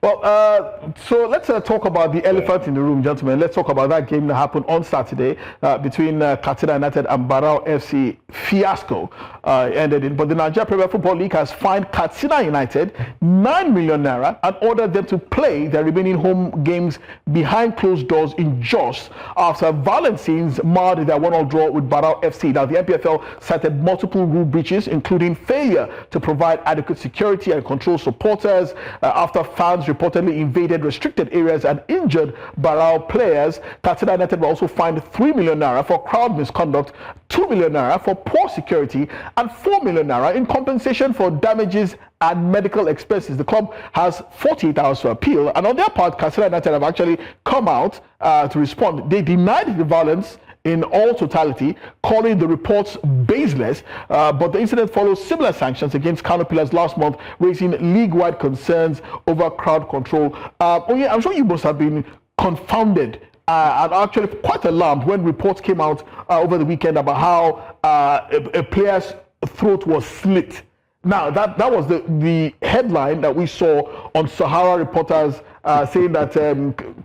Well, so let's talk about the elephant in the room, gentlemen. Let's talk about that game that happened on Saturday between Katsina United and Barau FC. Fiasco ended in. But the Nigeria Premier Football League has fined Katsina United 9 million naira and ordered them to play their remaining home games behind closed doors in Jos after violent scenes marred their 1-1 draw with Barau FC. Now, the NPFL cited multiple rule breaches, including failure to provide adequate security and control supporters after fans reportedly invaded restricted areas and injured Barau players. Katsina United were also fined 3 million naira for crowd misconduct, 2 million naira for poor security, and 4 million naira in compensation for damages and medical expenses. The club has 48 hours to appeal, and on their part, Katsina United have actually come out to respond. They denied the violence in all totality, calling the reports baseless, but the incident follows similar sanctions against Kano Pillars last month, raising league-wide concerns over crowd control. I'm sure you must have been confounded and actually quite alarmed when reports came out over the weekend about how a player's throat was slit. Now, that was the headline that we saw on Sahara Reporters saying that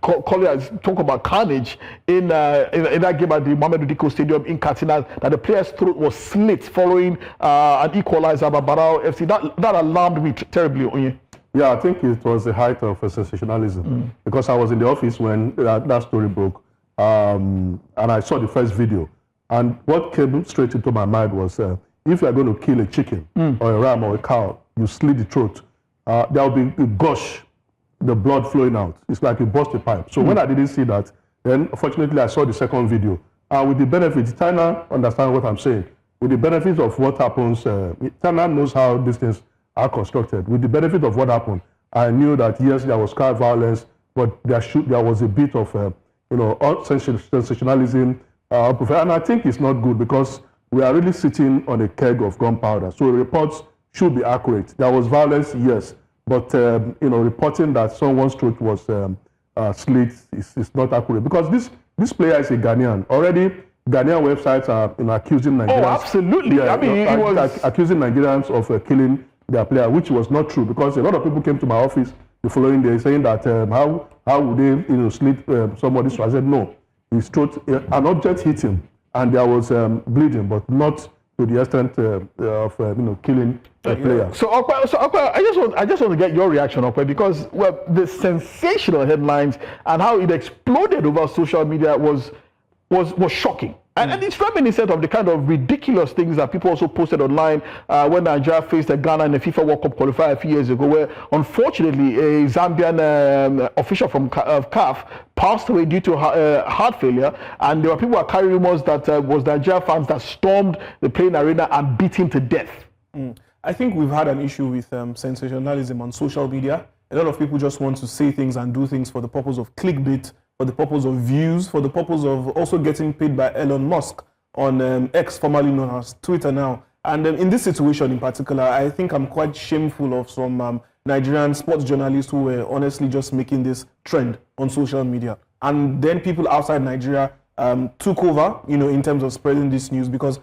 Colliers talk about carnage in that game at the Mohamed Diko Stadium in Katsina, that the player's throat was slit following an equalizer by Barau FC. That alarmed me terribly, Onye. Yeah, I think it was the height of sensationalism because I was in the office when that story broke, and I saw the first video. And what came straight into my mind was, if you are going to kill a chicken or a ram or a cow, you slit the throat, there will be a gush, the blood flowing out. It's like you burst a pipe. So when I didn't see that, then fortunately I saw the second video. And with the benefits, China understands what I'm saying. With the benefits of what happens, China knows how these things are constructed. With the benefit of what happened, I knew that yes, there was crowd violence, but there was a bit of sensationalism. And I think it's not good because we are really sitting on a keg of gunpowder. So reports should be accurate. There was violence, yes, but reporting that someone's throat was slit is not accurate because this player is a Ghanaian. Already, Ghanaian websites are accusing Nigerians. Oh, absolutely. Yeah, I mean, he was accusing Nigerians of killing their player, which was not true because a lot of people came to my office the following day saying that how would they slit somebody's throat? I said no, his throat, an object hit him and there was bleeding, but not to the extent of killing a player. So Okwe, I just want to get your reaction, Okwe, because the sensational headlines and how it exploded over social media was shocking. And it's reminiscent of the kind of ridiculous things that people also posted online when Nigeria faced Ghana in the FIFA World Cup qualifier a few years ago, where unfortunately a Zambian official from CAF passed away due to heart failure, and there were people who were carrying rumors that was Nigeria fans that stormed the playing arena and beat him to death. I think we've had an issue with sensationalism on social media. A lot of people just want to say things and do things for the purpose of clickbait, for the purpose of views, for the purpose of also getting paid by Elon Musk on X, formerly known as Twitter now. And in this situation in particular, I think I'm quite shameful of some Nigerian sports journalists who were honestly just making this trend on social media. And then people outside Nigeria took over, in terms of spreading this news, because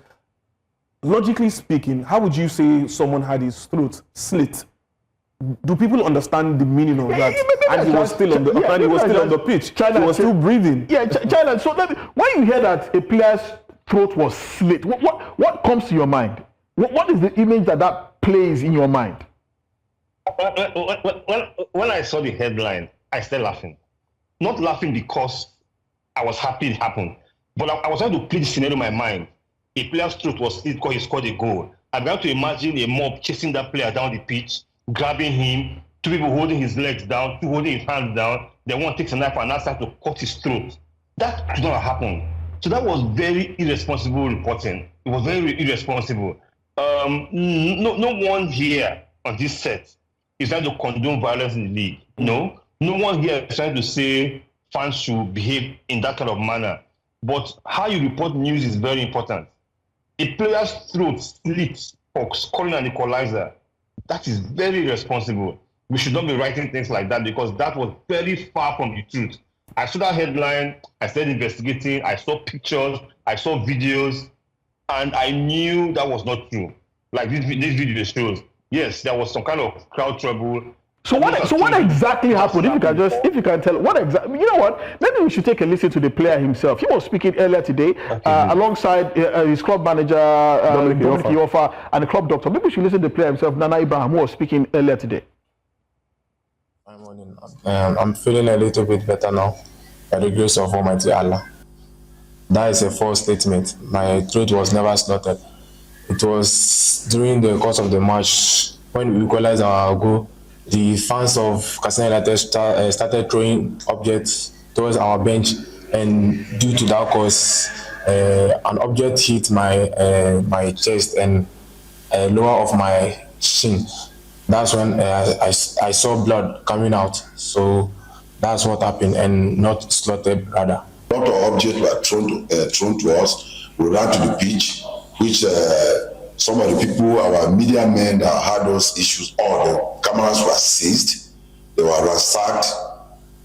logically speaking, how would you say someone had his throat slit? Do people understand the meaning of that? And he was still on the pitch. China, he was still breathing. Yeah, China. So when you hear that a player's throat was slit, what comes to your mind? What is the image that plays in your mind? When I saw the headline, I started laughing. Not laughing because I was happy it happened, but I was trying to play the scenario in my mind. A player's throat was slit because he scored a goal. I began to imagine a mob chasing that player down the pitch, grabbing him, two people holding his legs down, two holding his hands down, then one takes a knife and starts to cut his throat. That could not have happened. So that was very irresponsible reporting. It was very irresponsible. No one here on this set is trying to condone violence in the league. No one here is trying to say fans should behave in that kind of manner. But how you report news is very important. A player's throat slit for scoring an equalizer, that is very irresponsible. We should not be writing things like that because that was very far from the truth. I saw that headline, I started investigating, I saw pictures, I saw videos, and I knew that was not true. Like this video shows, yes, there was some kind of crowd trouble, So what exactly happened? If you can tell what exactly, you know what? Maybe we should take a listen to the player himself. He was speaking earlier today alongside his club manager Dominic Iofa and the club doctor. Maybe we should listen to the player himself, Nana Ibrahim, who was speaking earlier today. I'm feeling a little bit better now, by the grace of Almighty Allah. That is a false statement. My throat was never slotted. It was during the course of the match when we equalized our goal. The fans of Katsina United started throwing objects towards our bench, and due to that cause, an object hit my chest and lower of my chin. That's when I saw blood coming out. So that's what happened, and not slaughtered rather. A lot of objects were thrown to us. We ran to the pitch, which some of the people, our media men that had those issues, all the cameras were seized. They were ransacked.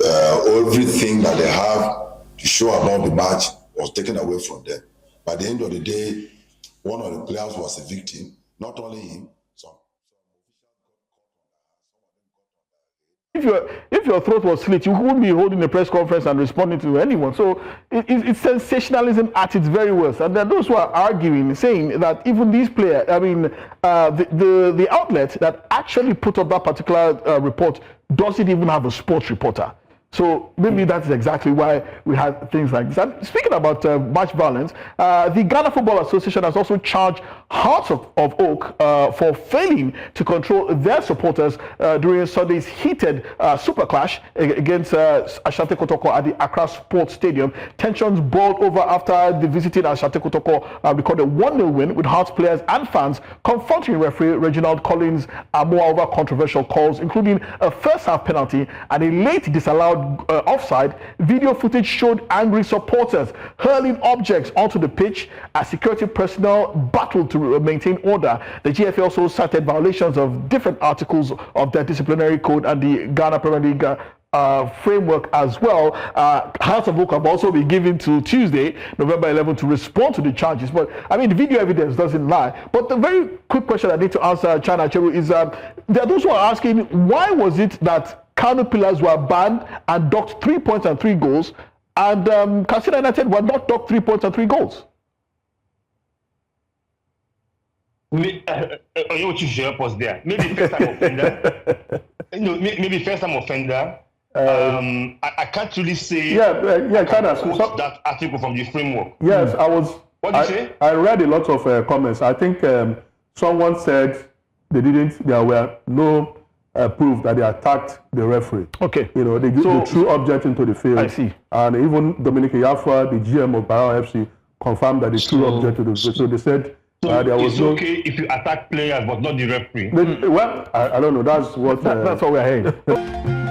Everything that they have to show about the match was taken away from them. By the end of the day, one of the players was a victim, not only him. If your throat was slit, you wouldn't be holding a press conference and responding to anyone. So it's sensationalism at its very worst. And there are those who are arguing, saying that even these players, I mean, the outlet that actually put up that particular report doesn't even have a sports reporter. So maybe that's exactly why we had things like this. And speaking about match violence, the Ghana Football Association has also charged Hearts of Oak for failing to control their supporters during Sunday's heated super clash against Ashanti Kotoko at the Accra Sports Stadium. Tensions boiled over after the visiting Ashanti Kotoko recorded a 1-0 win, with Hearts players and fans confronting referee Reginald Collins more over controversial calls, including a first-half penalty and a late disallowed offside. Video footage showed angry supporters hurling objects onto the pitch as security personnel battled to maintain order. The GFA also cited violations of different articles of their disciplinary code and the Ghana Premier League framework as well. House of Oak have also been given to Tuesday, November 11, to respond to the charges. But I mean, the video evidence doesn't lie. But the very quick question I need to answer, China Cheru, is there are those who are asking, why was it that Kano Pillars were banned and docked 3 points and 3 goals, and Katsina United were not docked 3 points and 3 goals? You should help us there. Maybe first time offender. Maybe first time offender. I can't really say. Kind of. That article from the framework. Yes, I was. What did you say? I read a lot of comments. I think someone said there were no proof that they attacked the referee. Okay. You know, they threw objects into the field. I see. And even Dominic Iofa, the GM of Barau FC, confirmed that they threw objects to the field. So they said there was okay if you attack players but not the referee. Well, I don't know. That's what. That's what we're hearing.